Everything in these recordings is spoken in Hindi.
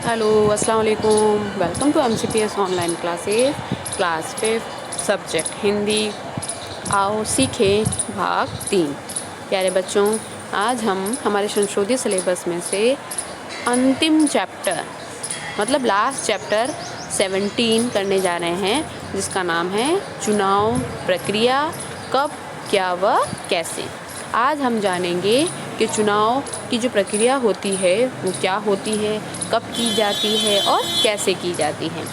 हेलो अस्सलाम वालेकुम। Welcome to MCPS online classes class 5 subject Hindi. आओ सीखें भाग 3। प्यारे बच्चों, आज हम हमारे संशोधित सिलेबस में से अंतिम चैप्टर मतलब लास्ट चैप्टर 17 करने जा रहे हैं, जिसका नाम है चुनाव प्रक्रिया, कब, क्या व कैसे। आज हम जानेंगे कि चुनाव की जो प्रक्रिया होती है वो क्या होती है, कब की जाती है और कैसे की जाती है।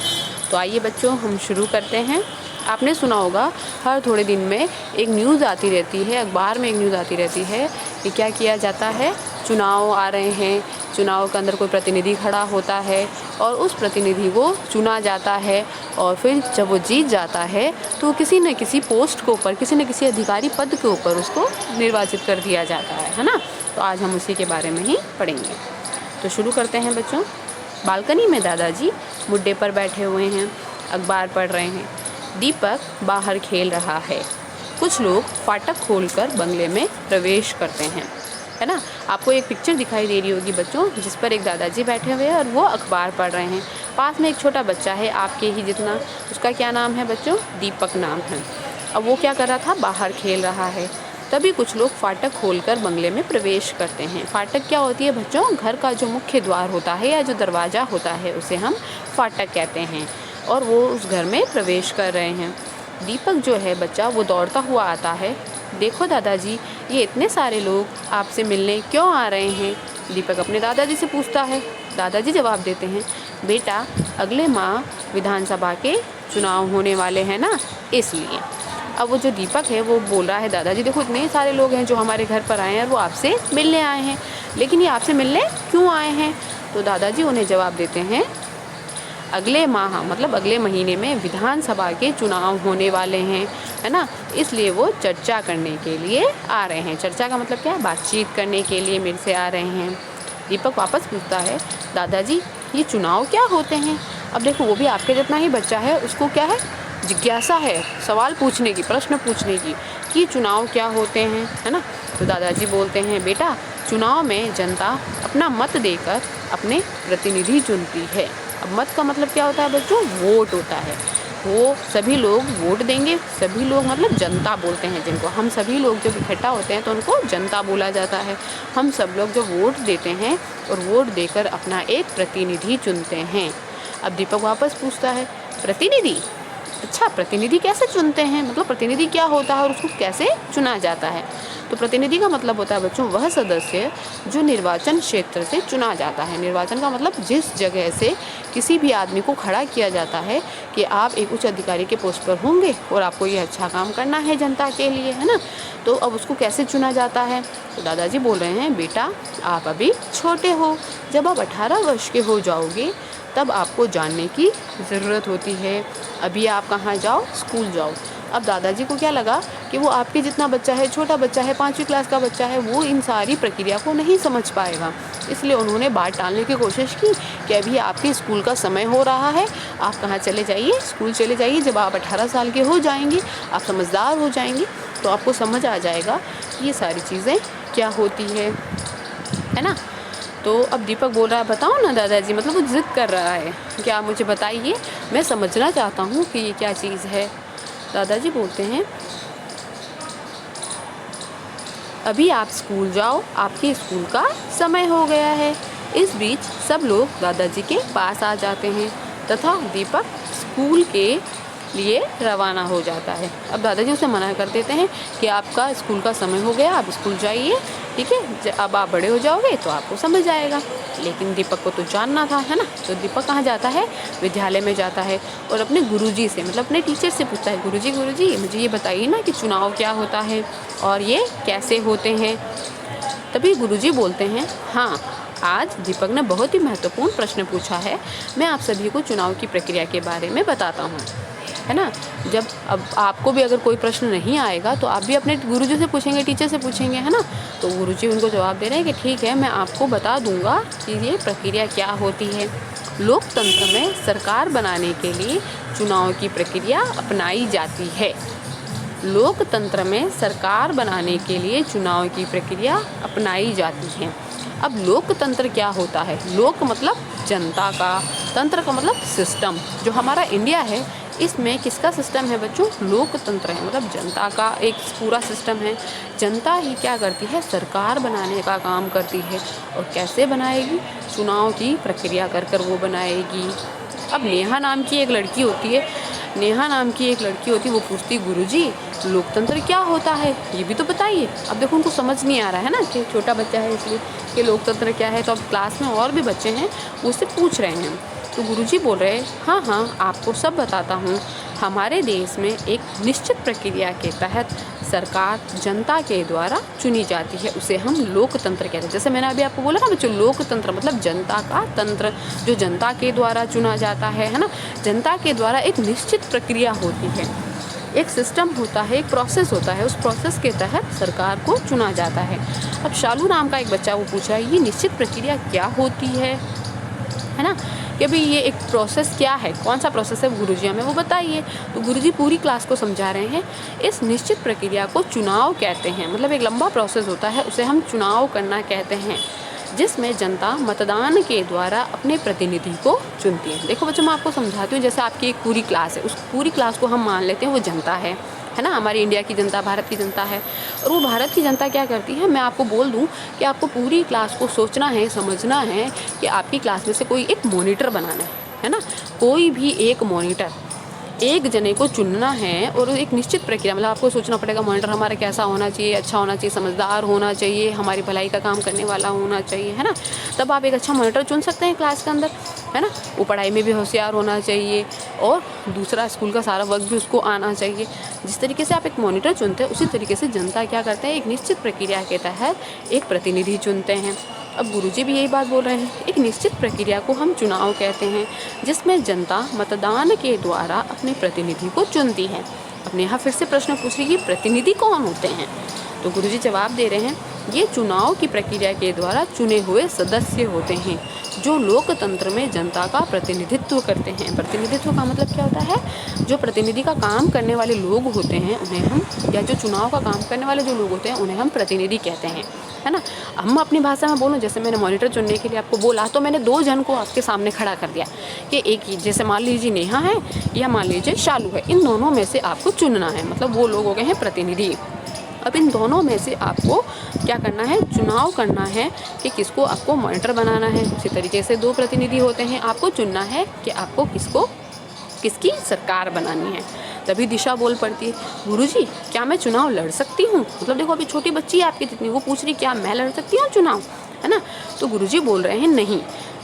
तो आइए बच्चों, हम शुरू करते हैं। आपने सुना होगा हर थोड़े दिन में एक न्यूज़ आती रहती है, अखबार में एक न्यूज़ आती रहती है कि क्या किया जाता है, चुनाव आ रहे हैं, चुनाव के अंदर कोई प्रतिनिधि खड़ा होता है और उस प्रतिनिधि को चुना जाता है और फिर जब वो जीत जाता है तो किसी न किसी पोस्ट के ऊपर, किसी न किसी अधिकारी पद के ऊपर उसको निर्वाचित कर दिया जाता है ना। तो आज हम उसी के बारे में ही पढ़ेंगे। तो शुरू करते हैं बच्चों। बालकनी में दादाजी मुड्डे पर बैठे हुए हैं, अखबार पढ़ रहे हैं। दीपक बाहर खेल रहा है। कुछ लोग फाटक खोलकर बंगले में प्रवेश करते हैं, है ना। आपको एक पिक्चर दिखाई दे रही होगी बच्चों, जिस पर एक दादाजी बैठे हुए हैं और वो अखबार पढ़ रहे हैं। पास में एक छोटा बच्चा है, आपके ही जितना। उसका क्या नाम है बच्चों? दीपक नाम है। अब वो क्या कर रहा था? बाहर खेल रहा है। तभी कुछ लोग फाटक खोलकर बंगले में प्रवेश करते हैं। फाटक क्या होती है बच्चों? घर का जो मुख्य द्वार होता है या जो दरवाज़ा होता है उसे हम फाटक कहते हैं। और वो उस घर में प्रवेश कर रहे हैं। दीपक जो है बच्चा, वो दौड़ता हुआ आता है। देखो दादाजी, ये इतने सारे लोग आपसे मिलने क्यों आ रहे हैं? दीपक अपने दादाजी से पूछता है। दादाजी जवाब देते हैं, बेटा अगले माह विधानसभा के चुनाव होने वाले हैं ना, इसलिए। अब वो जो दीपक है वो बोल रहा है, दादाजी देखो इतने सारे लोग हैं जो हमारे घर पर आए हैं और वो आपसे मिलने आए हैं, लेकिन ये आपसे मिलने क्यों आए हैं? तो दादाजी उन्हें जवाब देते हैं, अगले माह मतलब अगले महीने में विधानसभा के चुनाव होने वाले हैं, है ना, इसलिए वो चर्चा करने के लिए आ रहे हैं। चर्चा का मतलब क्या है? बातचीत करने के लिए मेरे से आ रहे हैं। दीपक वापस पूछता है, दादाजी ये चुनाव क्या होते हैं? अब देखो, वो भी आपके जितना ही बच्चा है, उसको क्या है? जिज्ञासा है, सवाल पूछने की, प्रश्न पूछने की कि चुनाव क्या होते हैं, है ना। तो दादाजी बोलते हैं, बेटा चुनाव में जनता अपना मत देकर अपने प्रतिनिधि चुनती है। अब मत का मतलब क्या होता है बच्चों? वोट होता है। वो सभी लोग वोट देंगे। सभी लोग मतलब जनता बोलते हैं जिनको। हम सभी लोग जब इकट्ठा होते हैं तो उनको जनता बोला जाता है। हम सब लोग जब वोट देते हैं और वोट देकर अपना एक प्रतिनिधि चुनते हैं। अब दीपक वापस पूछता है, प्रतिनिधि? अच्छा, प्रतिनिधि कैसे चुनते हैं? मतलब प्रतिनिधि क्या होता है और उसको कैसे चुना जाता है? तो प्रतिनिधि का मतलब होता है बच्चों वह सदस्य जो निर्वाचन क्षेत्र से चुना जाता है। निर्वाचन का मतलब जिस जगह से किसी भी आदमी को खड़ा किया जाता है कि आप एक उच्च अधिकारी के पोस्ट पर होंगे और आपको ये अच्छा काम करना है जनता के लिए, है ना। तो अब उसको कैसे चुना जाता है? तो दादाजी बोल रहे हैं, बेटा आप अभी छोटे हो, जब आप 18 वर्ष के हो जाओगे तब आपको जानने की ज़रूरत होती है। अभी आप कहाँ जाओ? स्कूल जाओ। अब दादाजी को क्या लगा कि वो आपके जितना बच्चा है, छोटा बच्चा है, 5वीं क्लास का बच्चा है, वो इन सारी प्रक्रिया को नहीं समझ पाएगा। इसलिए उन्होंने बात टालने की कोशिश की कि अभी आपके स्कूल का समय हो रहा है, आप कहाँ चले जाइए, स्कूल चले जाइए। जब आप 18 साल के हो जाएंगे, आप समझदार हो जाएंगे, तो आपको समझ आ जाएगा कि ये सारी चीज़ें क्या होती है ना। तो अब दीपक बोल रहा है, बताओ ना दादाजी, मतलब वो ज़िद कर रहा है कि आप मुझे बताइए, मैं समझना चाहता हूँ कि ये क्या चीज़ है। दादाजी बोलते हैं, अभी आप स्कूल जाओ, आपके स्कूल का समय हो गया है। इस बीच सब लोग दादाजी के पास आ जाते हैं तथा दीपक स्कूल के लिए रवाना हो जाता है। अब दादाजी उसे मना कर देते हैं कि आपका स्कूल का समय हो गया, आप स्कूल जाइए, ठीक है, अब आप बड़े हो जाओगे तो आपको समझ आएगा। लेकिन दीपक को तो जानना था, है ना। तो दीपक कहाँ जाता है? विद्यालय में जाता है और अपने गुरुजी से मतलब अपने टीचर से पूछता है, गुरुजी मुझे ये बताइए ना कि चुनाव क्या होता है और ये कैसे होते हैं। तभी गुरुजी बोलते हैं, हाँ आज दीपक ने बहुत ही महत्वपूर्ण प्रश्न पूछा है, मैं आप सभी को चुनाव की प्रक्रिया के बारे में बताता हूँ, है ना। जब अब आपको भी अगर कोई प्रश्न नहीं आएगा तो आप भी अपने गुरुजी से पूछेंगे, टीचर से पूछेंगे, है ना। तो गुरुजी उनको जवाब दे रहे हैं कि ठीक है, मैं आपको बता दूंगा कि ये प्रक्रिया क्या होती है। लोकतंत्र में सरकार बनाने के लिए चुनाव की प्रक्रिया अपनाई जाती है। लोकतंत्र में सरकार बनाने के लिए चुनाव की प्रक्रिया अपनाई जाती है। अब लोकतंत्र क्या होता है? लोक मतलब जनता का, तंत्र का मतलब सिस्टम। जो हमारा इंडिया है इसमें किसका सिस्टम है बच्चों? लोकतंत्र है, मतलब जनता का एक पूरा सिस्टम है। जनता ही क्या करती है? सरकार बनाने का काम करती है। और कैसे बनाएगी? चुनाव की प्रक्रिया कर कर वो बनाएगी। अब नेहा नाम की एक लड़की होती है, वो पूछती गुरुजी लोकतंत्र क्या होता है, ये भी तो बताइए। अब देखो उनको समझ नहीं आ रहा है ना कि छोटा बच्चा है इसलिए कि लोकतंत्र क्या है। तो अब क्लास में और भी बच्चे हैं वो उससे पूछ रहे हैं। तो गुरुजी बोल रहे हैं हाँ आपको सब बताता हूँ। हमारे देश में एक निश्चित प्रक्रिया के तहत सरकार जनता के द्वारा चुनी जाती है, उसे हम लोकतंत्र कहते हैं। जैसे मैंने अभी आपको बोला ना बच्चों, लोकतंत्र मतलब जनता का तंत्र, जो जनता के द्वारा चुना जाता है ना। जनता के द्वारा एक निश्चित प्रक्रिया होती है, एक सिस्टम होता है, एक प्रोसेस होता है, उस प्रोसेस के तहत सरकार को चुना जाता है। अब शालू नाम का एक बच्चा वो पूछ रहा है ये निश्चित प्रक्रिया क्या होती है ना, कि भाई ये एक प्रोसेस क्या है, कौन सा प्रोसेस है गुरुजी हमें वो बताइए। तो गुरुजी पूरी क्लास को समझा रहे हैं इस निश्चित प्रक्रिया को चुनाव कहते हैं। मतलब एक लंबा प्रोसेस होता है, उसे हम चुनाव करना कहते हैं, जिसमें जनता मतदान के द्वारा अपने प्रतिनिधि को चुनती है। देखो बच्चों मैं आपको समझाती हूँ, जैसे आपकी एक पूरी क्लास है, उस पूरी क्लास को हम मान लेते हैं वो जनता है ना, हमारी इंडिया की जनता, भारत की जनता है। और वो भारत की जनता क्या करती है, मैं आपको बोल दूं कि आपको पूरी क्लास को सोचना है, समझना है कि आपकी क्लास में से कोई एक मॉनिटर बनाना है ना। कोई भी एक मॉनिटर, एक जने को चुनना है और एक निश्चित प्रक्रिया, मतलब आपको सोचना पड़ेगा मॉनिटर हमारा कैसा होना चाहिए, अच्छा होना चाहिए, समझदार होना चाहिए, हमारी भलाई का काम करने वाला होना चाहिए, है ना। तब आप एक अच्छा मॉनिटर चुन सकते हैं क्लास के अंदर, है ना। वो पढ़ाई में भी होशियार होना चाहिए और दूसरा स्कूल का सारा वर्क भी उसको आना चाहिए। जिस तरीके से आप एक मॉनिटर चुनते हैं उसी तरीके से जनता क्या करते हैं, एक निश्चित प्रक्रिया के तहत एक प्रतिनिधि चुनते हैं। अब गुरुजी भी यही बात बोल रहे हैं, एक निश्चित प्रक्रिया को हम चुनाव कहते हैं, जिसमें जनता मतदान के द्वारा अपने प्रतिनिधि को चुनती है। अब नेहा फिर से प्रश्न पूछ रही है प्रतिनिधि कौन होते हैं? तो गुरुजी जवाब दे रहे हैं ये चुनाव की प्रक्रिया के द्वारा चुने हुए सदस्य होते हैं जो लोकतंत्र में जनता का प्रतिनिधित्व करते हैं। प्रतिनिधित्व का मतलब क्या होता है, जो प्रतिनिधि का काम करने वाले लोग होते हैं उन्हें हम, या जो चुनाव का काम करने वाले जो लोग होते हैं उन्हें हम प्रतिनिधि कहते हैं, है ना। हम अपनी भाषा में बोलूँ, जैसे मैंने मॉनिटर चुनने के लिए आपको बोला तो मैंने दो जन को आपके सामने खड़ा कर दिया कि एक जैसे मान लीजिए नेहा है या मान लीजिए शालू है, इन दोनों में से आपको चुनना है, मतलब वो लोग हो गए हैं प्रतिनिधि। अब इन दोनों में से आपको क्या करना है, चुनाव करना है कि किसको आपको मॉनिटर बनाना है। उसी तरीके से दो प्रतिनिधि होते हैं, आपको चुनना है कि आपको किसकी सरकार बनानी है। तभी दिशा बोल पड़ती है गुरुजी क्या मैं चुनाव लड़ सकती हूँ? मतलब देखो अभी छोटी बच्ची है आपकी जितनी, वो पूछ रही क्या मैं लड़ सकती हूँ चुनाव, है ना। तो गुरुजी बोल रहे हैं नहीं,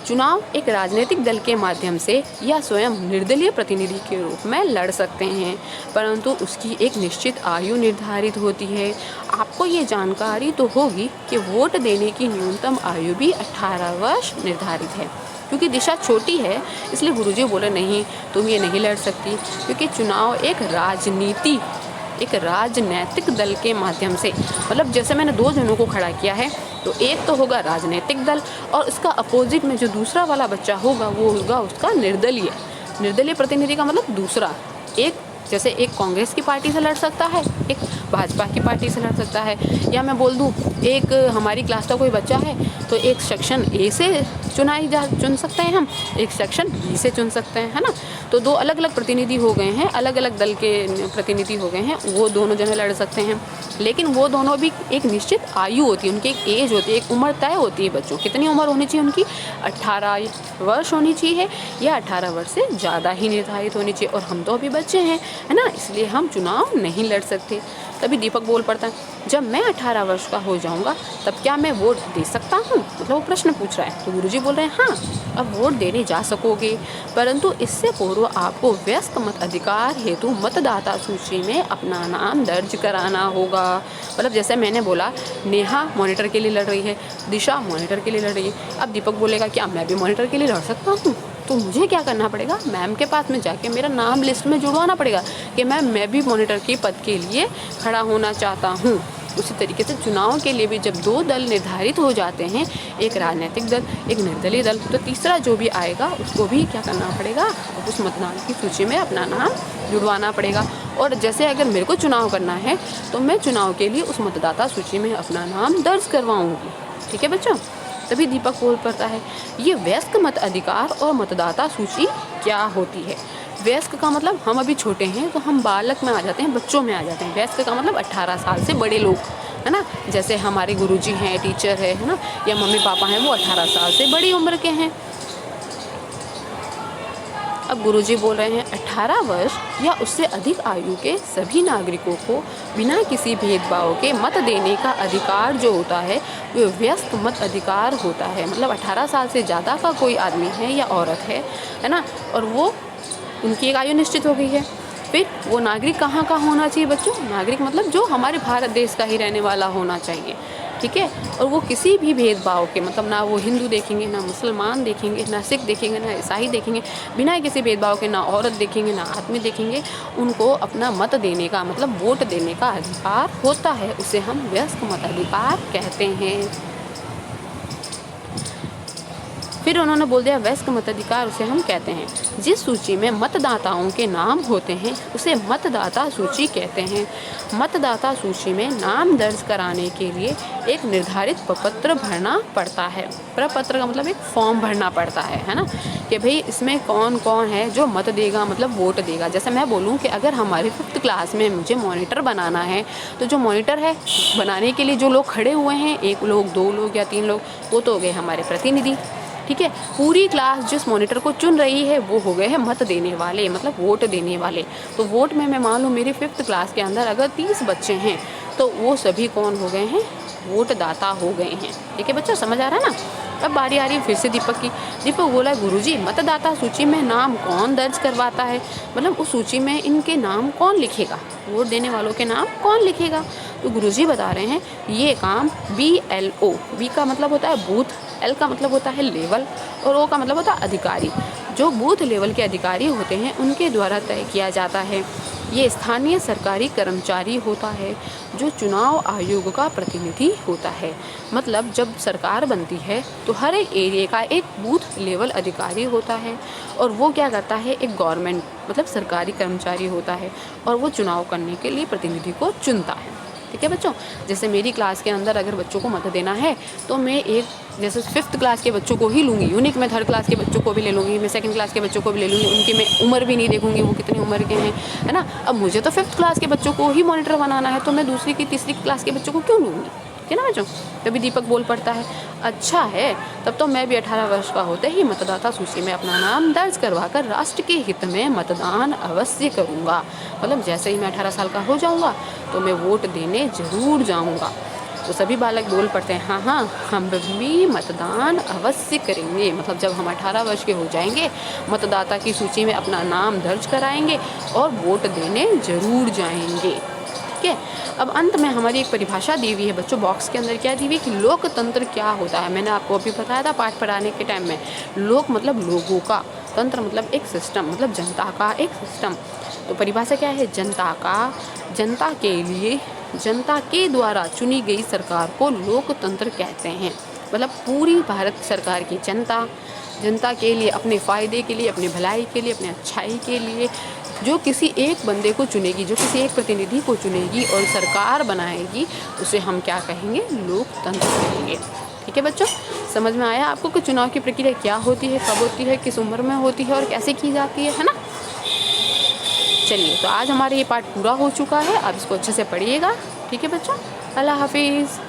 चुनाव एक राजनीतिक दल के माध्यम से या स्वयं निर्दलीय प्रतिनिधि के रूप में लड़ सकते हैं, परंतु उसकी एक निश्चित आयु निर्धारित होती है। आपको ये जानकारी तो होगी कि वोट देने की न्यूनतम आयु भी 18 वर्ष निर्धारित है। क्योंकि दिशा छोटी है इसलिए गुरुजी बोले नहीं तुम ये नहीं लड़ सकती, क्योंकि चुनाव एक राजनैतिक दल के माध्यम से, मतलब जैसे मैंने दो जनों को खड़ा किया है तो एक तो होगा राजनीतिक दल और इसका अपोजिट में जो दूसरा वाला बच्चा होगा वो होगा उसका निर्दलीय प्रतिनिधि का मतलब दूसरा। एक जैसे एक कांग्रेस की पार्टी से लड़ सकता है, एक भाजपा की पार्टी से लड़ सकता है, या मैं बोल दूं एक हमारी क्लास का कोई बच्चा है तो एक सेक्शन ए से चुन सकते हैं हम, एक सेक्शन बी से चुन सकते हैं, है ना। तो दो अलग अलग प्रतिनिधि हो गए हैं, अलग अलग दल के प्रतिनिधि हो गए हैं, वो दोनों जने लड़ सकते हैं। लेकिन वो दोनों भी एक निश्चित आयु होती है, उनकी एक एज होती है, एक उम्र तय होती है। बच्चों कितनी उम्र होनी चाहिए उनकी? 18 वर्ष होनी चाहिए या 18 वर्ष से ज़्यादा ही निर्धारित होनी चाहिए। और हम तो अभी बच्चे हैं, है ना, इसलिए हम चुनाव नहीं लड़ सकते। तभी दीपक बोल पड़ता है जब मैं 18 वर्ष का हो जाऊंगा तब क्या मैं वोट दे सकता हूँ? मतलब वो प्रश्न पूछ रहा है। तो गुरुजी बोल रहे हैं हाँ अब वोट देने जा सकोगे, परंतु इससे पूर्व आपको वयस्क मत अधिकार हेतु मतदाता सूची में अपना नाम दर्ज कराना होगा। मतलब जैसे मैंने बोला नेहा मॉनिटर के लिए लड़ रही है, दिशा मॉनिटर के लिए लड़ रही है। अब दीपक बोलेगा क्या मैं भी मॉनिटर के लिए लड़ सकता हूँ? तो मुझे क्या करना पड़ेगा, मैम के पास में जाके मेरा नाम लिस्ट में जुड़वाना पड़ेगा कि मैं भी मॉनिटर के पद के लिए खड़ा होना चाहता हूँ। उसी तरीके से चुनाव के लिए भी जब दो दल निर्धारित हो जाते हैं, एक राजनीतिक दल एक निर्दलीय दल, तो तीसरा जो भी आएगा उसको भी क्या करना पड़ेगा, उस मतदान की सूची में अपना नाम जुड़वाना पड़ेगा। और जैसे अगर मेरे को चुनाव करना है तो मैं चुनाव के लिए उस मतदाता सूची में अपना नाम दर्ज करवाऊँगी। ठीक है बच्चों। तभी दीपक बोल पड़ता है, ये वयस्क मत अधिकार और मतदाता सूची क्या होती है। वयस्क का मतलब हम अभी छोटे हैं तो हम बालक में आ जाते हैं, बच्चों में आ जाते हैं। वयस्क का मतलब 18 साल से बड़े लोग, है ना। जैसे हमारे गुरुजी हैं, टीचर है ना, या मम्मी पापा हैं, वो 18 साल से बड़ी उम्र के हैं। अब गुरुजी बोल रहे हैं 18 वर्ष या उससे अधिक आयु के सभी नागरिकों को बिना किसी भेदभाव के मत देने का अधिकार जो होता है वो वयस्क मत अधिकार होता है। मतलब 18 साल से ज़्यादा का कोई आदमी है या औरत है ना, और वो उनकी एक आयु निश्चित हो गई है। फिर वो नागरिक कहाँ का होना चाहिए बच्चों? नागरिक मतलब जो हमारे भारत देश का ही रहने वाला होना चाहिए, ठीक है। और वो किसी भी भेदभाव के, मतलब ना वो हिंदू देखेंगे, ना मुसलमान देखेंगे, ना सिख देखेंगे, ना ईसाई देखेंगे, बिना किसी भेदभाव के, ना औरत देखेंगे, ना आदमी देखेंगे, उनको अपना मत देने का मतलब वोट देने का अधिकार होता है। उसे हम वयस्क मताधिकार कहते हैं। फिर उन्होंने बोल दिया वयस्क मताधिकार उसे हम कहते हैं जिस सूची में मतदाताओं के नाम होते हैं उसे मतदाता सूची कहते हैं। मतदाता सूची में नाम दर्ज कराने के लिए एक निर्धारित प्रपत्र भरना पड़ता है। प्रपत्र का मतलब एक फॉर्म भरना पड़ता है ना, कि भाई इसमें कौन कौन है जो मत देगा, मतलब वोट देगा। जैसे मैं बोलूँ कि अगर हमारे 5th क्लास में मुझे मॉनिटर बनाना है, तो जो मॉनिटर है बनाने के लिए जो लोग खड़े हुए हैं, 1 लोग, 2 लोग या 3 लोग, वो तो हो गए हमारे प्रतिनिधि, ठीक है। पूरी क्लास जिस मॉनिटर को चुन रही है वो हो गए हैं मत देने वाले, मतलब वोट देने वाले। तो वोट में मैं मान लूँ मेरी 5th क्लास के अंदर अगर 30 बच्चे हैं तो वो सभी कौन हो गए हैं? वोट दाता हो गए हैं, ठीक है बच्चों, समझ आ रहा है ना। अब बारी आ रही है फिर से दीपक की। दीपक बोला गुरुजी मतदाता सूची में नाम कौन दर्ज करवाता है, मतलब उस सूची में इनके नाम कौन लिखेगा, वोट देने वालों के नाम कौन लिखेगा। तो गुरुजी बता रहे हैं ये काम BLO, बी का मतलब होता है बूथ, L का मतलब होता है लेवल और O का मतलब होता है अधिकारी। जो बूथ लेवल के अधिकारी होते हैं उनके द्वारा तय किया जाता है। ये स्थानीय सरकारी कर्मचारी होता है जो चुनाव आयोग का प्रतिनिधि होता है। मतलब जब सरकार बनती है तो हर एक एरिया का एक बूथ लेवल अधिकारी होता है और वो क्या करता है, एक गवर्नमेंट मतलब सरकारी कर्मचारी होता है और वो चुनाव करने के लिए प्रतिनिधि को चुनता है, ठीक है बच्चों। जैसे मेरी क्लास के अंदर अगर बच्चों को मत देना है तो मैं एक जैसे 5th क्लास के बच्चों को ही लूँगी, यूनिक मैं 3rd क्लास के बच्चों को भी ले लूँगी, मैं 2nd क्लास के बच्चों को भी ले लूँगी, उनकी मैं उम्र भी नहीं देखूँगी वो कितनी उम्र के हैं, है ना। अब मुझे तो 5th क्लास के बच्चों को ही मॉनिटर बनाना है तो मैं दूसरी की तीसरी क्लास के बच्चों को क्यों लूँगी, ठीक है ना बच्चों। तभी दीपक बोल पड़ता है अच्छा है, तब तो मैं भी 18 वर्ष का होते ही मतदाता सूची में अपना नाम दर्ज करवा कर राष्ट्र के हित में मतदान अवश्य करूँगा। मतलब जैसे ही मैं 18 साल का हो जाऊँगा तो मैं वोट देने ज़रूर जाऊँगा। तो सभी बालक बोल पड़ते हैं हाँ हम भी मतदान अवश्य करेंगे। मतलब जब हम 18 वर्ष के हो जाएंगे मतदाता की सूची में अपना नाम दर्ज कराएंगे और वोट देने ज़रूर जाएंगे, ठीक है। अब अंत में हमारी एक परिभाषा दी हुई है बच्चों, बॉक्स के अंदर क्या दी हुई है कि लोकतंत्र क्या होता है। मैंने आपको अभी बताया था पाठ पढ़ाने के टाइम में, लोक मतलब लोगों का, तंत्र मतलब एक सिस्टम, मतलब जनता का एक सिस्टम। तो परिभाषा क्या है, जनता का, जनता के लिए, जनता के द्वारा चुनी गई सरकार को लोकतंत्र कहते हैं। मतलब पूरी भारत सरकार की जनता, जनता के लिए, अपने फ़ायदे के लिए, अपने भलाई के लिए, अपने अच्छाई के लिए जो किसी एक बंदे को चुनेगी, जो किसी एक प्रतिनिधि को चुनेगी और सरकार बनाएगी, उसे हम क्या कहेंगे, लोकतंत्र कहेंगे, ठीक है बच्चों। समझ में आया आपको कि चुनाव की प्रक्रिया क्या होती है, कब होती है, किस उम्र में होती है और कैसे की जाती है ना। चलिए तो आज हमारे ये पाठ पूरा हो चुका है, आप इसको अच्छे से पढ़िएगा, ठीक है बच्चों। अल्लाह हाफिज़।